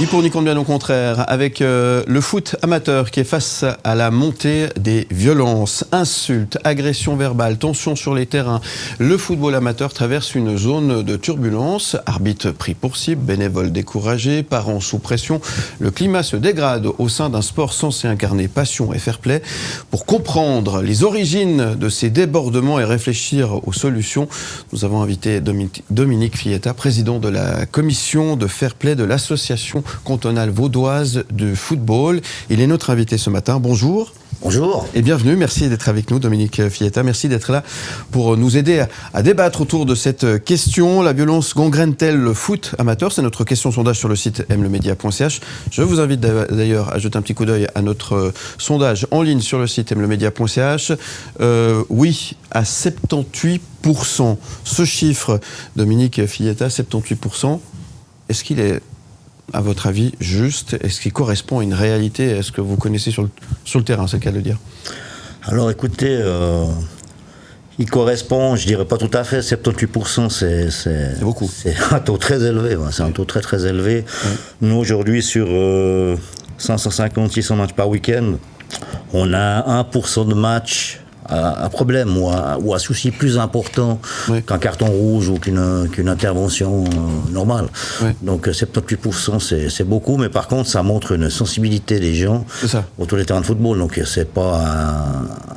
Ni pour ni contre, bien au contraire, avec le foot amateur qui est face à la montée des violences, insultes, agressions verbales, tensions sur les terrains. Le football amateur traverse une zone de turbulence. Arbitres pris pour cible, bénévoles découragés, parents sous pression. Le climat se dégrade au sein d'un sport censé incarner passion et fair play. Pour comprendre les origines de ces débordements et réfléchir aux solutions, nous avons invité Dominique Fietta, président de la commission de fair play de l'association cantonale vaudoise de football. Il est notre invité ce matin. Bonjour. Bonjour. Et bienvenue. Merci d'être avec nous, Dominique Fietta. Merci d'être là pour nous aider à débattre autour de cette question. La violence gangrène-t-elle le foot amateur? C'est notre question sondage sur le site mlemedia.ch. Je vous invite d'ailleurs à jeter un petit coup d'œil à notre sondage en ligne sur le site mlemedia.ch. Oui, à 78%. Ce chiffre, Dominique Fietta, 78%, est-ce qu'il est, à votre avis, juste? Est-ce qu'il correspond à une réalité? Est-ce que vous connaissez sur le terrain, c'est le cas de le dire? Alors écoutez, il correspond, je dirais pas tout à fait, 78%, c'est beaucoup. C'est un taux très élevé, c'est un taux très très élevé. Oui. Nous aujourd'hui sur 550-600 matchs par week-end, on a 1% de matchs à problème ou à souci plus important qu'un carton rouge ou qu'une intervention normale. Oui. Donc 78% c'est beaucoup, mais par contre ça montre une sensibilité des gens autour des terrains de football, donc c'est pas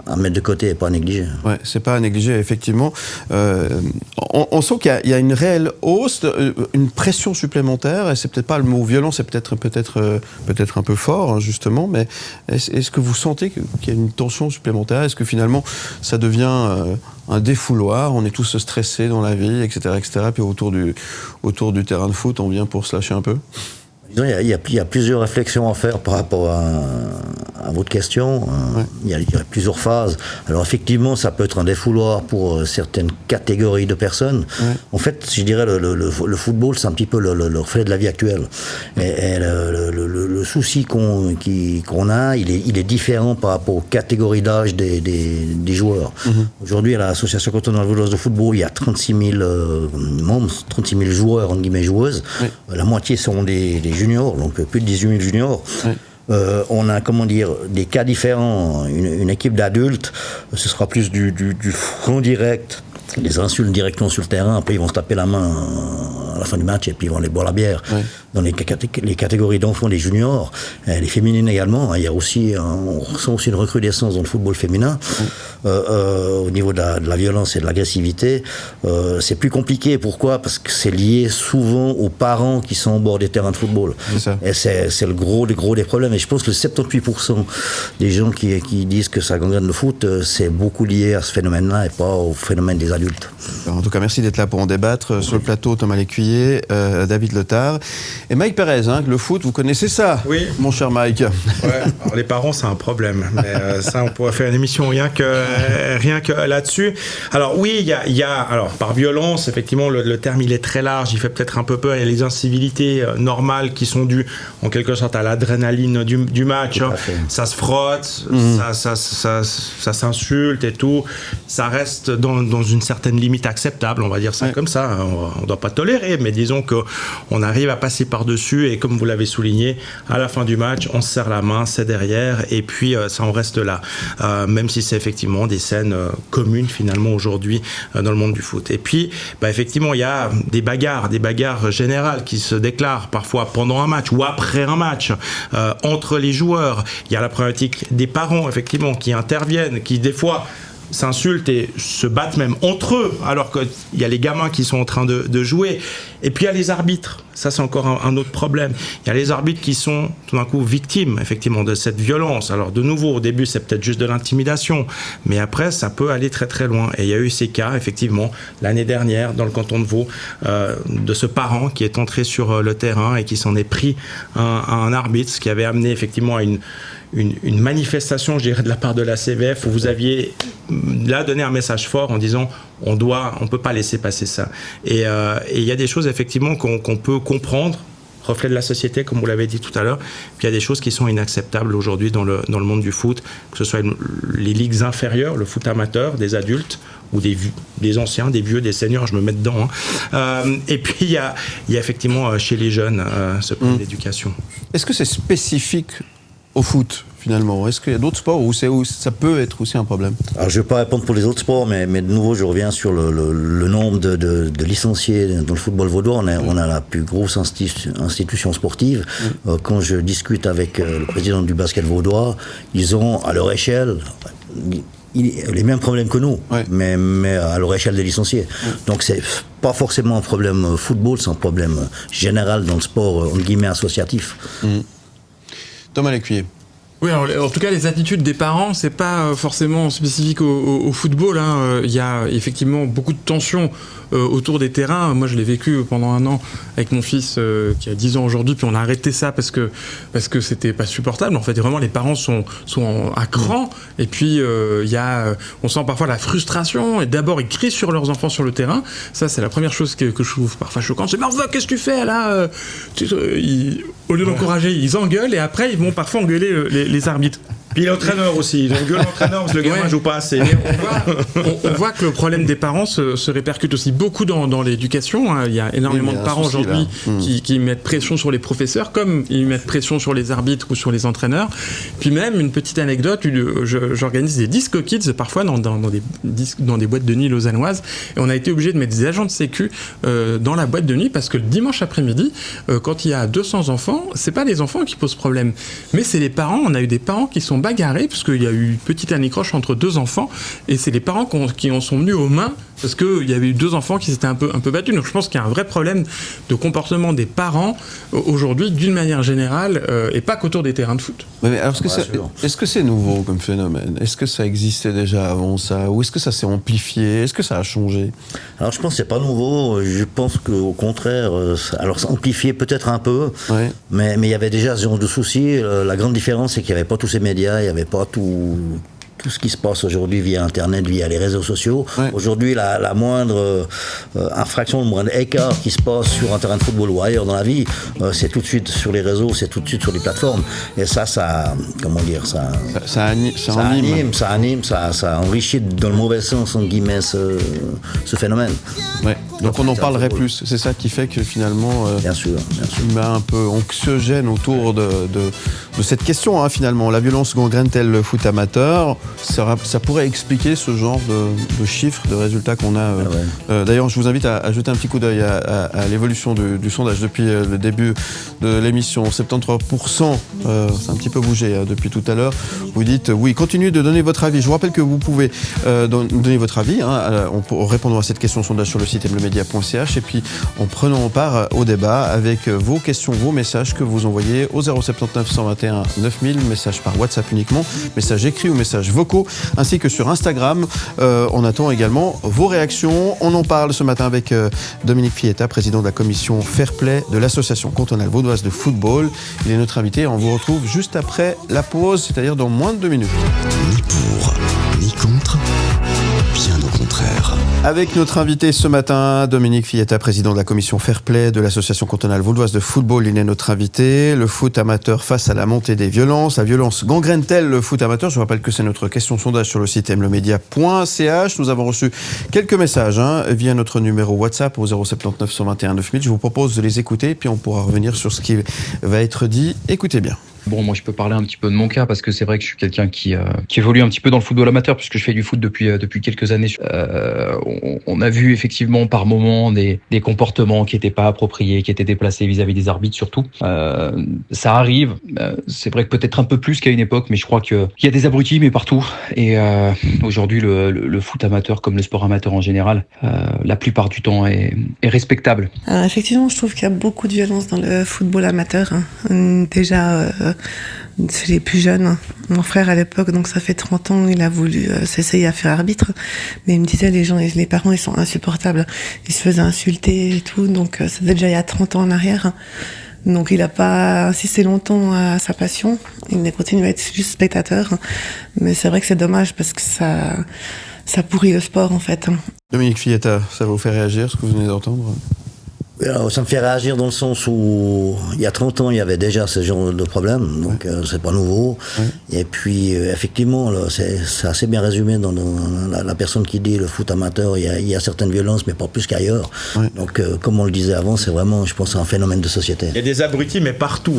à mettre de côté et pas à négliger. Ouais, c'est pas à négliger, effectivement. On sent qu'il y a une réelle hausse, une pression supplémentaire, et c'est peut-être pas le mot violent, c'est peut-être un peu fort, justement, mais est-ce que vous sentez qu'il y a une tension supplémentaire? Est-ce que finalement ça devient un défouloir, on est tous stressés dans la vie, etc., puis autour du terrain de foot, on vient pour se lâcher un peu? Il y a plusieurs réflexions à faire par rapport à votre question. Il y a plusieurs phases. Alors effectivement, ça peut être un défouloir pour certaines catégories de personnes. En fait, je dirais le football, c'est un petit peu le reflet de la vie actuelle. Et le souci qu'on a, il est différent par rapport aux catégories d'âge des joueurs. Aujourd'hui, à l'association cantonale vaudoise de football, il y a 36 000 membres, 36 000 joueurs, entre guillemets joueuses. La moitié sont des juniors, donc plus de 18 000 juniors. On a, des cas différents. Une équipe d'adultes, ce sera plus du front direct, des insultes directement sur le terrain, après ils vont se taper la main à la fin du match et puis ils vont aller boire la bière. Dans les catégories d'enfants, les juniors, les féminines également, il y a aussi, on ressent aussi une recrudescence dans le football féminin. Au niveau de la violence et de l'agressivité, c'est plus compliqué. Pourquoi? Parce que c'est lié souvent aux parents qui sont au bord des terrains de football. Et c'est le gros des problèmes. Et je pense que 78% des gens qui disent que ça gangrène le foot, c'est beaucoup lié à ce phénomène-là et pas au phénomène des adultes. En tout cas, merci d'être là pour en débattre. Sur le plateau, Thomas Lécuyer, David Letard et Mike Perez. Le foot, vous connaissez ça, oui, mon cher Mike? Ouais, alors les parents, c'est un problème. Mais ça, on pourrait faire une émission rien que là-dessus. Alors oui, il y a alors par violence, effectivement, le terme il est très large. Il fait peut-être un peu peur. Il y a les incivilités normales qui sont dues en quelque sorte à l'adrénaline du match. Ça se frotte, ça s'insulte et tout. Ça reste dans une certaine limite acceptable, on va dire ça comme ça. On ne doit pas tolérer, mais disons qu'on arrive à passer par-dessus et comme vous l'avez souligné, à la fin du match, on se serre la main, c'est derrière et puis ça en reste là. Même si c'est effectivement des scènes communes finalement aujourd'hui dans le monde du foot. Et puis, effectivement, il y a des bagarres générales qui se déclarent parfois pendant un match ou après un match entre les joueurs. Il y a la problématique des parents, effectivement, qui interviennent, qui des fois s'insultent et se battent même entre eux alors qu'il y a les gamins qui sont en train de jouer. Et puis il y a les arbitres, ça c'est encore un autre problème. Il y a les arbitres qui sont tout d'un coup victimes effectivement de cette violence. Alors de nouveau, au début c'est peut-être juste de l'intimidation, mais après ça peut aller très très loin. Et il y a eu ces cas effectivement l'année dernière dans le canton de Vaud de ce parent qui est entré sur le terrain et qui s'en est pris à un arbitre, ce qui avait amené effectivement à une manifestation, je dirais, de la part de la CVF où vous aviez là donné un message fort en disant on peut pas laisser passer ça. Et il y a des choses effectivement qu'on peut comprendre reflet de la société, comme vous l'avez dit tout à l'heure. Puis il y a des choses qui sont inacceptables aujourd'hui dans le monde du foot, que ce soit les ligues inférieures, le foot amateur, des adultes, ou des anciens, des vieux, des seniors, je me mets dedans. Et puis il y a effectivement chez les jeunes ce problème d'éducation. Est-ce que c'est spécifique au foot finalement? Est-ce qu'il y a d'autres sports où ça peut être aussi un problème? Alors je ne vais pas répondre pour les autres sports, mais de nouveau je reviens sur le nombre de licenciés dans le football vaudois. On a la plus grosse institution sportive. Quand je discute avec le président du basket vaudois, ils ont à leur échelle les mêmes problèmes que nous, mais à leur échelle des licenciés. Donc c'est pas forcément un problème football, c'est un problème général dans le sport, entre guillemets, associatif. Thomas Lécuyer. Oui, alors, en tout cas, les attitudes des parents, c'est pas forcément spécifique au football. Il y a effectivement beaucoup de tensions autour des terrains. Moi, je l'ai vécu pendant 1 an avec mon fils qui a 10 ans aujourd'hui, puis on a arrêté ça parce que c'était pas supportable. En fait, vraiment, les parents sont à cran, et puis on sent parfois la frustration, et d'abord, ils crient sur leurs enfants sur le terrain. Ça, c'est la première chose que je trouve parfois choquante. C'est « Mais enfin, qu'est-ce que tu fais, là ?» Au lieu d'encourager, ils engueulent, et après, ils vont parfois engueuler les arbitres. Puis l'entraîneur aussi, ils engueulent l'entraîneur parce que le gamin joue pas assez. On voit que le problème des parents se répercute aussi beaucoup dans l'éducation. Il y a énormément de parents aujourd'hui qui mettent pression sur les professeurs, comme ils mettent pression sur les arbitres ou sur les entraîneurs. Puis même, une petite anecdote, j'organise des disco kids parfois dans des boîtes de nuit lausannoises, et on a été obligé de mettre des agents de sécu dans la boîte de nuit, parce que le dimanche après-midi, quand il y a 200 enfants, c'est pas les enfants qui posent problème, mais c'est les parents. On a eu des parents qui sont bagarrés parce qu'il y a eu une petite anicroche entre 2 enfants, et c'est les parents qui en sont venus aux mains parce qu'il y avait eu 2 enfants qui s'étaient un peu battus. Donc je pense qu'il y a un vrai problème de comportement des parents aujourd'hui, d'une manière générale, et pas qu'autour des terrains de foot. Mais alors, est-ce que c'est nouveau comme phénomène? Est-ce que ça existait déjà avant ça? Ou est-ce que ça s'est amplifié? Est-ce que ça a changé? Alors je pense que c'est pas nouveau. Je pense qu'au contraire, alors ça amplifié peut-être un peu, mais il y avait déjà ce genre de soucis. La grande différence, c'est qu'il n'y avait pas tous ces médias, il n'y avait pas tout ce qui se passe aujourd'hui via Internet, via les réseaux sociaux. Aujourd'hui, la moindre infraction, le moindre écart qui se passe sur un terrain de football ou ailleurs dans la vie, c'est tout de suite sur les réseaux, c'est tout de suite sur les plateformes. Et ça comment dire, ça anime, ça enrichit dans le mauvais sens, entre guillemets, ce phénomène. Donc on en parlerait plus. C'est ça qui fait que finalement, bien sûr. il m'a un peu anxiogène autour de cette question, finalement. La violence gangrène-t-elle le foot amateur? Ça pourrait expliquer ce genre de chiffres, de résultats qu'on a. D'ailleurs, je vous invite à jeter un petit coup d'œil à l'évolution du sondage depuis le début de l'émission. 73%, c'est un petit peu bougé depuis tout à l'heure. Vous dites oui, continuez de donner votre avis. Je vous rappelle que vous pouvez donner votre avis en répondant à cette question sondage sur le site mlemedia.ch, et puis en prenant part au débat avec vos questions, vos messages que vous envoyez au 079 121 9000, messages par WhatsApp uniquement, messages écrits ou messages vocaux, ainsi que sur Instagram. On attend également vos réactions. On en parle ce matin avec Dominique Fietta, président de la commission Fair Play de l'association cantonale vaudoise de football. Il est notre invité. On vous retrouve juste après la pause, c'est-à-dire dans moins de 2 minutes. Ni pour, ni contre, bien au contraire. Avec notre invité ce matin, Dominique Fietta, président de la commission Fair Play de l'association cantonale vaudoise de football. Il est notre invité. Le foot amateur face à la montée des violences. La violence gangrène-t-elle le foot amateur? Je vous rappelle que c'est notre question sondage sur le site mlemedia.ch. Nous avons reçu quelques messages via notre numéro WhatsApp au 079 121 9000. Je vous propose de les écouter, puis on pourra revenir sur ce qui va être dit. Écoutez bien. Bon, moi, je peux parler un petit peu de mon cas parce que c'est vrai que je suis quelqu'un qui évolue un petit peu dans le football amateur puisque je fais du foot depuis quelques années. On a vu effectivement par moments des comportements qui n'étaient pas appropriés, qui étaient déplacés vis-à-vis des arbitres surtout. Ça arrive. C'est vrai que peut-être un peu plus qu'à une époque, mais je crois qu'il y a des abrutis, mais partout. Et aujourd'hui, le foot amateur, comme le sport amateur en général, la plupart du temps est respectable. Alors, effectivement, je trouve qu'il y a beaucoup de violence dans le football amateur. Déjà, chez les plus jeunes. Mon frère, à l'époque, donc ça fait 30 ans, il a voulu s'essayer à faire arbitre, mais il me disait, les parents, ils sont insupportables. Ils se faisaient insulter et tout, donc ça faisait déjà il y a 30 ans en arrière. Donc il n'a pas insisté longtemps à sa passion, il a continué à être juste spectateur, mais c'est vrai que c'est dommage parce que ça pourrit le sport en fait. Dominique Fietta, ça vous fait réagir ce que vous venez d'entendre? Alors, ça me fait réagir dans le sens où il y a 30 ans il y avait déjà ce genre de problème, donc c'est pas nouveau. Et puis effectivement là, c'est assez bien résumé dans la personne qui dit le foot amateur, il y a certaines violences mais pas plus qu'ailleurs. Donc comme on le disait avant, c'est vraiment, je pense, un phénomène de société. Il y a des abrutis mais partout.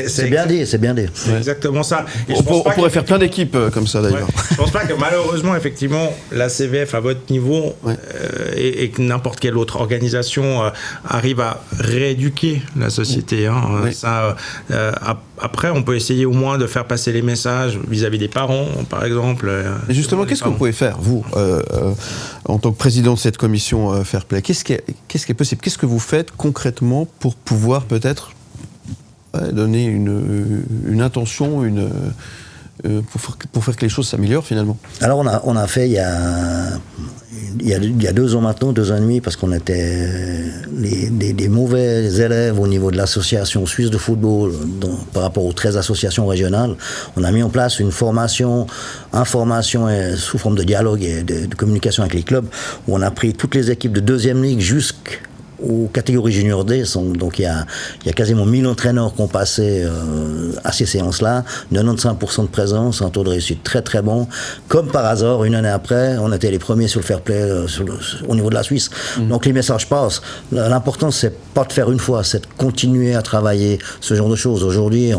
C'est bien dit, c'est bien dit. C'est exactement ça. Et on pourrait faire plein d'équipes comme ça d'ailleurs. Je pense pas que malheureusement effectivement la CVF à votre niveau et que n'importe quelle autre organisation arrive à rééduquer la société. Après, on peut essayer au moins de faire passer les messages vis-à-vis des parents, par exemple. Et justement, qu'est-ce que vous pouvez faire, vous, en tant que président de cette commission Fair Play ? Qu'est-ce qui est possible ? Qu'est-ce que vous faites concrètement pour pouvoir peut-être donner une intention, pour faire que les choses s'améliorent finalement ? Alors on a fait il y a 2 ans maintenant, 2 ans et demi, parce qu'on était des mauvais élèves au niveau de l'association suisse de football par rapport aux 13 associations régionales. On a mis en place une formation, information sous forme de dialogue et de communication avec les clubs, où on a pris toutes les équipes de 2e ligue jusqu'aux catégories junior D. Donc il y a quasiment 1000 entraîneurs qui ont passé à ces séances-là, 95% de présence, un taux de réussite très très bon. Comme par hasard, une année après, on était les premiers sur le fair play au niveau de la Suisse. Donc les messages passent. L'important, c'est pas de faire une fois, c'est de continuer à travailler ce genre de choses. Aujourd'hui,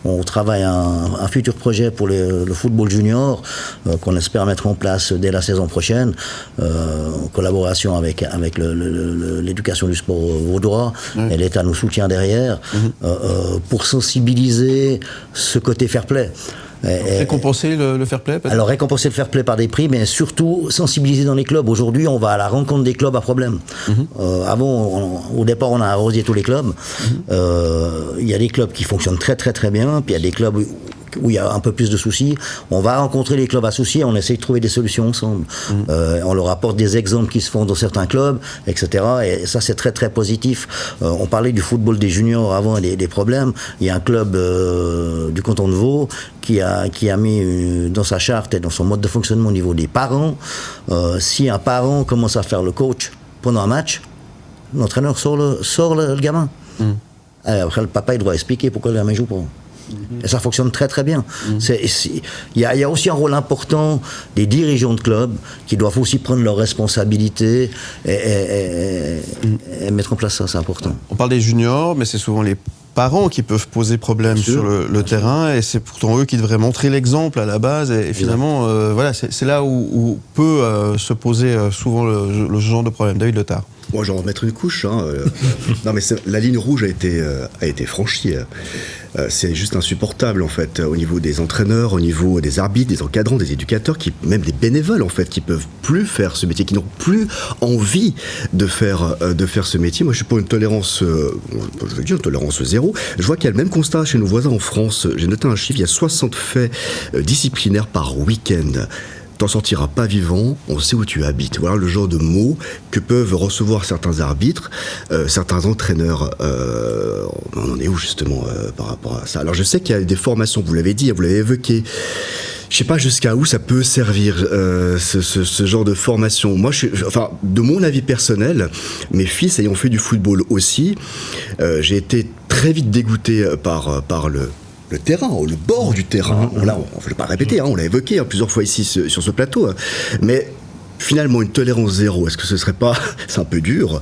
on travaille un futur projet pour le football junior qu'on espère mettre en place dès la saison prochaine, en collaboration avec l'éducation du sport vaudois, et l'État nous soutient derrière, pour sensibiliser ce côté fair play. Récompenser le fair play peut-être ? Alors récompenser le fair play par des prix, mais surtout sensibiliser dans les clubs. Aujourd'hui, on va à la rencontre des clubs à problème. Avant, au départ, on a arrosé tous les clubs. Il y a des clubs qui fonctionnent très très très bien, puis il y a des clubs où il y a un peu plus de soucis. On va rencontrer les clubs associés, on essaie de trouver des solutions ensemble. On leur apporte des exemples qui se font dans certains clubs, etc. Et ça, c'est très très positif. On parlait du football des juniors avant et des problèmes. Il y a un club du canton de Vaud qui a mis dans sa charte et dans son mode de fonctionnement au niveau des parents, si un parent commence à faire le coach pendant un match, l'entraîneur sort le gamin. Et après, le papa, il doit expliquer pourquoi le gamin joue pas. Et ça fonctionne très très bien. Il y a aussi un rôle important des dirigeants de clubs qui doivent aussi prendre leurs responsabilités et mettre en place ça, c'est important. On parle des juniors, mais c'est souvent les parents qui peuvent poser problème sur le terrain, et c'est pourtant eux qui devraient montrer l'exemple à la base, et finalement voilà, c'est là où peut se poser souvent le genre de problème. David Letard. Moi, j'en vais remettre une couche. Non, mais la ligne rouge a été franchie. C'est juste insupportable, en fait, au niveau des entraîneurs, au niveau des arbitres, des encadrants, des éducateurs, même des bénévoles, en fait, qui peuvent plus faire ce métier, qui n'ont plus envie de faire ce métier. Moi, je suis pour une tolérance, je vais dire une tolérance zéro. Je vois qu'il y a le même constat chez nos voisins en France. J'ai noté un chiffre, il y a 60 faits disciplinaires par week-end. T'en sortiras pas vivant, on sait où tu habites. Voilà le genre de mots que peuvent recevoir certains arbitres, certains entraîneurs. On en est où justement par rapport à ça ? Alors je sais qu'il y a des formations, vous l'avez dit, vous l'avez évoqué. Je sais pas jusqu'à où ça peut servir ce genre de formation. Moi, de mon avis personnel, mes fils ayant fait du football aussi, j'ai été très vite dégoûté par le terrain, le bord du terrain. Là, on ne va pas répéter, on l'a évoqué plusieurs fois ici sur ce plateau. Mais finalement, une tolérance zéro, est-ce que ce serait pas... C'est un peu dur,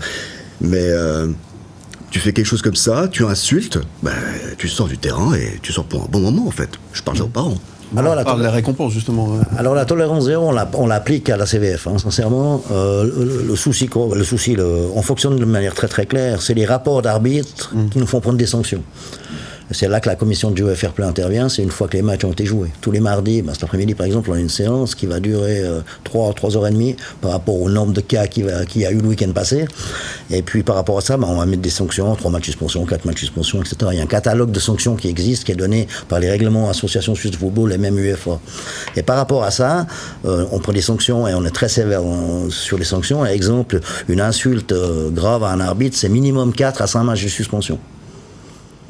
mais tu fais quelque chose comme ça, tu insultes, tu sors du terrain et tu sors pour un bon moment, en fait. Je parle aux parents. Alors, on parle de la récompense, justement. Alors, la tolérance zéro, on l'applique à la CVF. Sincèrement, le souci, on fonctionne de manière très très claire. C'est les rapports d'arbitres qui nous font prendre des sanctions. C'est là que la commission de jeu et fair play intervient, c'est une fois que les matchs ont été joués. Tous les mardis, cet après-midi par exemple, on a une séance qui va durer 3h30 par rapport au nombre de cas qu'il y a eu le week-end passé. Et puis par rapport à ça, on va mettre des sanctions, 3 matchs de suspension, 4 matchs de suspension, etc. Il y a un catalogue de sanctions qui existe, qui est donné par les règlements Association Suisse de Football et même UEFA. Et par rapport à ça, on prend des sanctions et on est très sévère sur les sanctions. Exemple, une insulte grave à un arbitre, c'est minimum 4 à 5 matchs de suspension.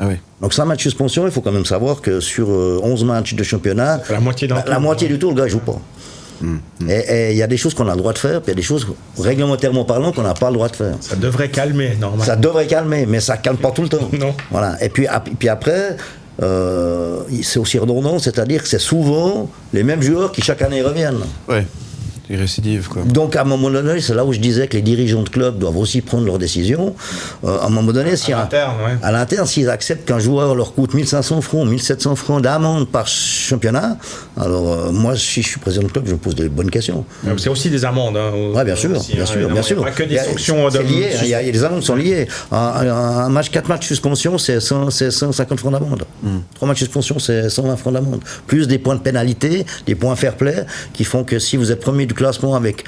Ah oui. Donc 5 matchs de suspension, il faut quand même savoir que sur 11 matchs de championnat, la moitié du tour, le gars ne joue pas. Et il y a des choses qu'on a le droit de faire, puis il y a des choses, réglementairement parlant, qu'on n'a pas le droit de faire. Ça devrait calmer, normalement. Ça devrait calmer, mais ça calme pas tout le temps. Non. Voilà. Et puis après, c'est aussi redondant, c'est-à-dire que c'est souvent les mêmes joueurs qui chaque année reviennent. Ouais. Des récidives, quoi. Donc à un moment donné, c'est là où je disais que les dirigeants de club doivent aussi prendre leurs décisions. À un moment donné, à l'interne, s'ils acceptent qu'un joueur leur coûte 1500 francs, 1700 francs d'amende par championnat, alors moi, si je suis président de club, je me pose des bonnes questions. C'est aussi des amendes. Oui, bien sûr, aussi, bien sûr. Il n'y a pas que des sanctions. C'est lié, il y a des amendes qui sont liées. Un match, 4 matchs de suspension, c'est 150 francs d'amende. 3 matchs de suspension, c'est 120 francs d'amende. Plus des points de pénalité, des points fair play, qui font que si vous êtes premier du classement avec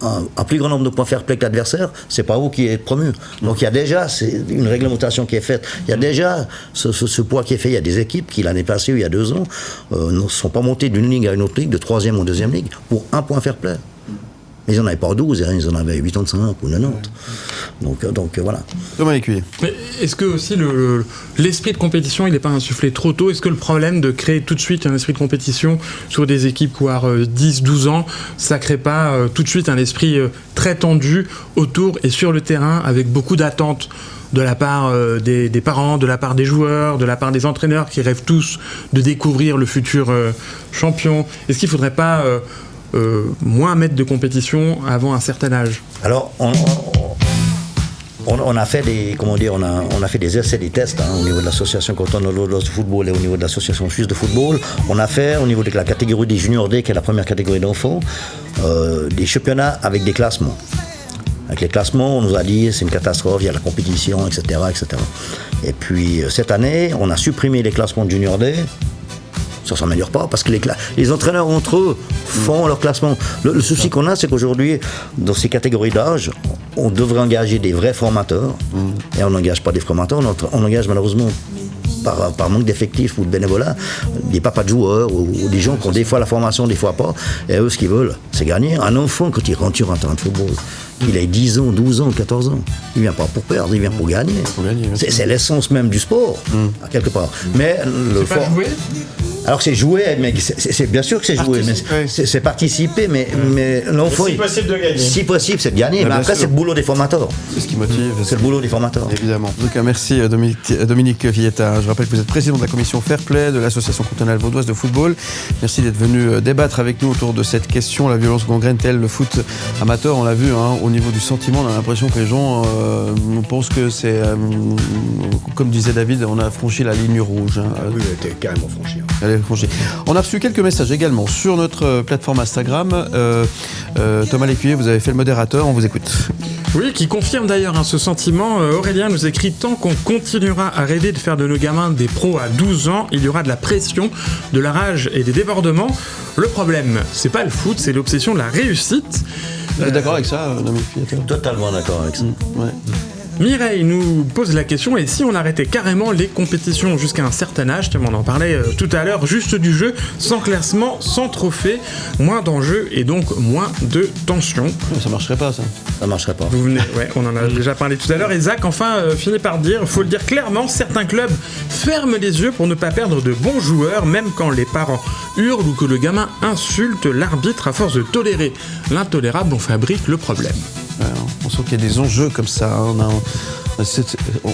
un plus grand nombre de points fair play que l'adversaire, c'est pas vous qui êtes promu. Donc il y a déjà une réglementation qui est faite. Il y a déjà ce poids qui est fait. Il y a des équipes qui, l'année passée, il y a 2 ans, ne sont pas montées d'une ligue à une autre ligue, de 3e ou 2e ligue, pour un point fair play. Mais ils n'en avaient pas 12, ils en avaient 85 ou 90. Donc voilà. Thomas Lécuyer. Mais est-ce que aussi l'esprit de compétition, il n'est pas insufflé trop tôt? Est-ce que le problème de créer tout de suite un esprit de compétition sur des équipes qui ont 10-12 ans, ça ne crée pas tout de suite un esprit très tendu autour et sur le terrain avec beaucoup d'attentes de la part des parents, de la part des joueurs, de la part des entraîneurs qui rêvent tous de découvrir le futur champion? Est-ce qu'il ne faudrait pas moins mettre de compétition avant un certain âge? Alors, on a fait des essais, des tests au niveau de l'association cantonale de football et au niveau de l'association suisse de football. On a fait au niveau de la catégorie des juniors D, qui est la première catégorie d'enfants, des championnats avec des classements. Avec les classements, on nous a dit c'est une catastrophe, il y a la compétition, etc., etc. Et puis cette année, on a supprimé les classements de junior D. Ça ne s'améliore pas parce que les entraîneurs entre eux font leur classement. Le souci qu'on a, c'est qu'aujourd'hui, dans ces catégories d'âge, on devrait engager des vrais formateurs. Et on n'engage pas des formateurs, on engage malheureusement, par manque d'effectifs ou de bénévolat, des papas de joueurs ou des gens qui ont des fois la formation, des fois pas. Et eux, ce qu'ils veulent, c'est gagner. Un enfant, quand il rentre sur un terrain de football, qu'il ait 10 ans, 12 ans, 14 ans, il vient pas pour perdre, il vient pour gagner. C'est l'essence même du sport, à quelque part. Mais c'est pas jouer. Alors c'est jouer, mais c'est bien sûr que c'est jouer, mais c'est participer, mais l'enfant... Si possible de gagner. Si possible, c'est de gagner, mais après c'est le boulot des formateurs. C'est ce qui motive. C'est le boulot des formateurs. Évidemment. En tout cas, merci Dominique Villetta. Je rappelle que vous êtes président de la commission Fair Play de l'association cantonale vaudoise de football. Merci d'être venu débattre avec nous autour de cette question. La violence gangrène-t-elle le foot amateur? On l'a vu, au niveau du sentiment, on a l'impression que les gens pensent que c'est... comme disait David, on a franchi la ligne rouge. Oui, elle était carrément franchie. On a reçu quelques messages également sur notre plateforme Instagram. Thomas Lécuyer, vous avez fait le modérateur, on vous écoute. Oui, qui confirme d'ailleurs ce sentiment. Aurélien nous écrit: tant qu'on continuera à rêver de faire de nos gamins des pros à 12 ans, il y aura de la pression, de la rage et des débordements. Le problème, c'est pas le foot, c'est l'obsession de la réussite. Vous êtes d'accord avec ça, Dominique Villetta? Totalement d'accord avec ça. Ouais. Mireille nous pose la question: et si on arrêtait carrément les compétitions jusqu'à un certain âge? On en parlait tout à l'heure, juste du jeu, sans classement, sans trophée, moins d'enjeux et donc moins de tension. Ça marcherait pas, ça. Ça marcherait pas. Vous venez, on en a déjà parlé tout à l'heure. Et Zach enfin finit par dire, faut le dire clairement, certains clubs ferment les yeux pour ne pas perdre de bons joueurs, même quand les parents hurlent ou que le gamin insulte l'arbitre. À force de tolérer l'intolérable, on fabrique le problème. Alors, on sent qu'il y a des enjeux comme ça.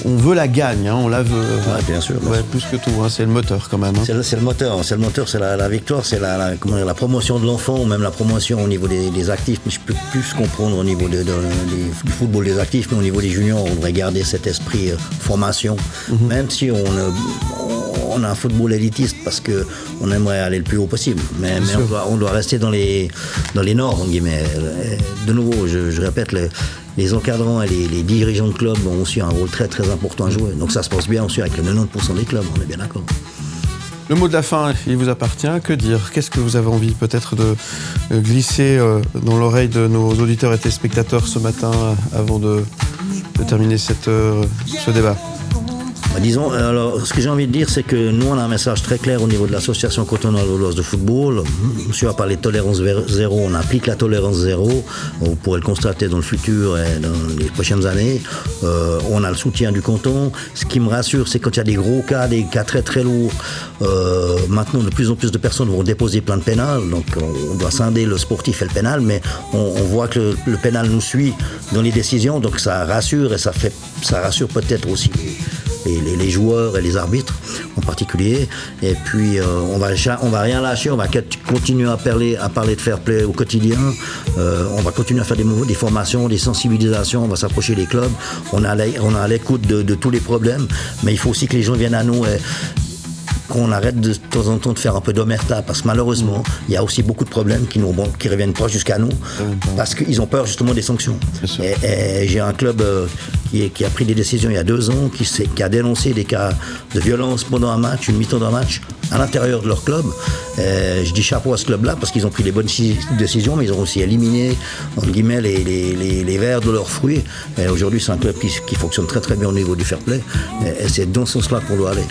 On veut la gagne, on la veut. Ouais, bien sûr. Plus que tout, c'est le moteur quand même. C'est le moteur, c'est la victoire, c'est la promotion de l'enfant, ou même la promotion au niveau des actifs. Mais je peux plus comprendre au niveau du football des actifs, mais au niveau des juniors, on devrait garder cet esprit formation. Même si on a un football élitiste parce qu'on aimerait aller le plus haut possible. Mais on doit rester dans les normes, guillemets. De nouveau, je répète, les encadrants et les dirigeants de clubs ont aussi un rôle très très important à jouer. Donc ça se passe bien aussi avec le 90% des clubs, on est bien d'accord. Le mot de la fin, il vous appartient. Que dire? Qu'est-ce que vous avez envie peut-être de glisser dans l'oreille de nos auditeurs et téléspectateurs ce matin avant de terminer ce débat? Disons, alors, ce que j'ai envie de dire, c'est que nous, on a un message très clair au niveau de l'association cantonale vaudoise de football. Monsieur a parlé de tolérance zéro, on applique la tolérance zéro. Vous pourrez le constater dans le futur et dans les prochaines années. On a le soutien du canton. Ce qui me rassure, c'est quand il y a des gros cas, des cas très très lourds. Maintenant, de plus en plus de personnes vont déposer plainte pénale. Donc, on doit scinder le sportif et le pénal, mais on voit que le pénal nous suit dans les décisions. Donc, ça rassure et ça rassure peut-être aussi les joueurs et les arbitres en particulier. Et puis on va rien lâcher, on va continuer à parler de fair play au quotidien. On va continuer à faire des formations, des sensibilisations, on va s'approcher des clubs. On a à l'écoute de tous les problèmes, mais il faut aussi que les gens viennent à nous et qu'on arrête de temps en temps de faire un peu d'omerta, parce que malheureusement, il y a aussi beaucoup de problèmes qui reviennent pas jusqu'à nous, parce qu'ils ont peur justement des sanctions. Et j'ai un club qui a pris des décisions il y a 2 ans, qui a dénoncé des cas de violence pendant un match, une mi-temps d'un match, à l'intérieur de leur club. Je dis chapeau à ce club-là, parce qu'ils ont pris les bonnes décisions, mais ils ont aussi éliminé, entre guillemets, les vers de leurs fruits. Et aujourd'hui, c'est un club qui fonctionne très très bien au niveau du fair play. Et c'est dans ce sens-là qu'on doit aller.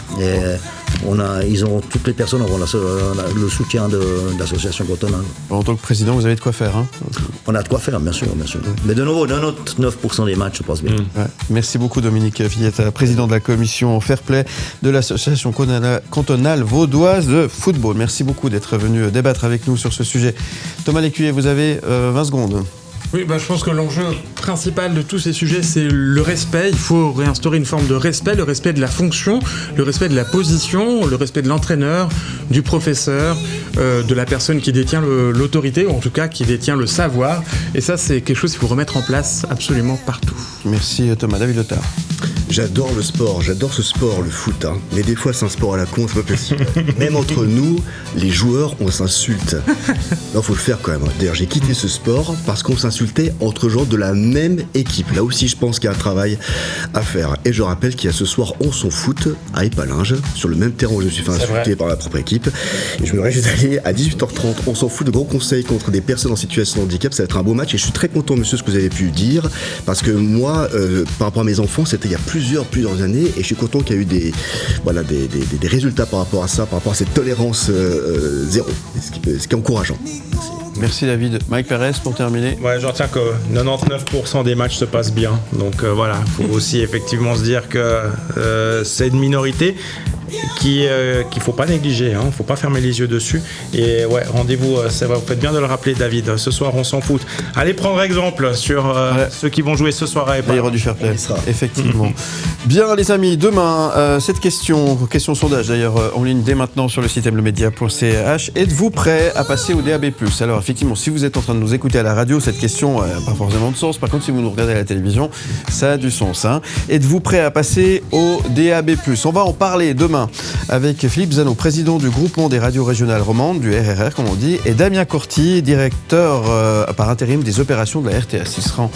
Toutes les personnes auront le soutien de l'association cantonale. En tant que président, vous avez de quoi faire, hein? On a de quoi faire, bien sûr. Mais de nouveau, 99% des matchs se passent bien. Ouais. Merci beaucoup, Dominique Fillette, président de la commission Fair Play de l'association cantonale vaudoise de football. Merci beaucoup d'être venu débattre avec nous sur ce sujet. Thomas Lécuyer, vous avez 20 secondes. Oui, je pense que l'enjeu principal de tous ces sujets, c'est le respect. Il faut réinstaurer une forme de respect, le respect de la fonction, le respect de la position, le respect de l'entraîneur, du professeur, de la personne qui détient l'autorité, ou en tout cas qui détient le savoir. Et ça, c'est quelque chose qu'il faut remettre en place absolument partout. Merci Thomas. David Letard. J'adore le sport, j'adore ce sport, le foot. Mais des fois, c'est un sport à la con, c'est pas possible. Même entre nous, les joueurs, on s'insulte. Non, faut le faire quand même. D'ailleurs, j'ai quitté ce sport parce qu'on s'insultait entre joueurs de la même équipe. Là aussi, je pense qu'il y a un travail à faire. Et je rappelle qu'il y a ce soir, on s'en fout à Épalinges, sur le même terrain où je me suis fait insulter par la propre équipe. Et je me réjouis d'aller à 18h30. On s'en fout de grands conseils contre des personnes en situation de handicap. Ça va être un beau match. Et je suis très content, monsieur, ce que vous avez pu dire. Parce que moi, par rapport à mes enfants, c'était il y a plusieurs années, et je suis content qu'il y a eu des résultats par rapport à ça, par rapport à cette tolérance zéro, ce qui est encourageant. Merci David. Mike Pérez, pour terminer. Ouais, je retiens que 99% des matchs se passent bien. Donc voilà, il faut aussi effectivement se dire que c'est une minorité qu'il faut pas négliger, hein, faut pas fermer les yeux dessus. Et ouais, rendez-vous, c'est vrai, vous faites bien de le rappeler, David. Ce soir, on s'en fout. Allez prendre exemple sur ceux qui vont jouer ce soir à Épalinges. Il y aura du fair play, effectivement. Bien, les amis, demain, cette question sondage d'ailleurs, en ligne dès maintenant sur le site mblemedia.ch. Êtes-vous prêt à passer au DAB+? Alors, effectivement, si vous êtes en train de nous écouter à la radio, cette question n'a pas forcément de sens. Par contre, si vous nous regardez à la télévision, ça a du sens. Hein. Êtes-vous prêt à passer au DAB+? On va en parler demain avec Philippe Zanot, président du groupement des radios régionales romandes, du RRR comme on dit, et Damien Corti, directeur par intérim des opérations de la RTS. Ils seront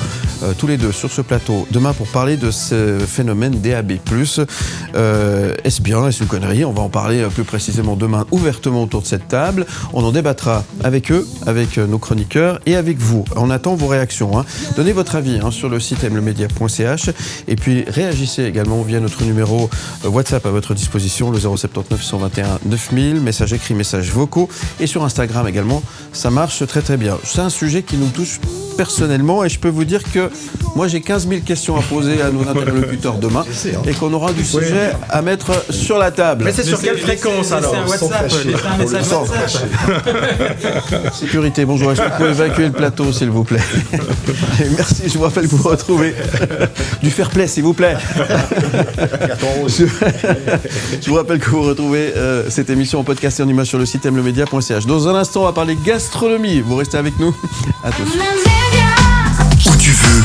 tous les deux sur ce plateau demain pour parler de ce phénomène DAB+. Est-ce bien? Est-ce une connerie? On va en parler plus précisément demain ouvertement autour de cette table. On en débattra avec eux, avec nos chroniqueurs et avec vous. On attend vos réactions. Hein. Donnez votre avis sur le site mblemedia.ch et puis réagissez également via notre numéro WhatsApp à votre disposition, le 079 121 9000, messages écrits, messages vocaux, et sur Instagram également, ça marche très très bien. C'est un sujet qui nous touche personnellement et je peux vous dire que moi j'ai 15 000 questions à poser à nos interlocuteurs demain et qu'on aura du sujet à mettre sur la table. Mais c'est sur quelle fréquence alors? C'est un WhatsApp, c'est un message WhatsApp. Sécurité, bonjour, est-ce que vous pouvez évacuer le plateau s'il vous plaît? Et merci, je vous rappelle que vous retrouvez du fair play s'il vous plaît. Je vous rappelle que vous retrouvez cette émission en podcast et en image sur le site mblemedia.ch. Dans un instant, on va parler gastronomie. Vous restez avec nous. À tous. Où tu veux,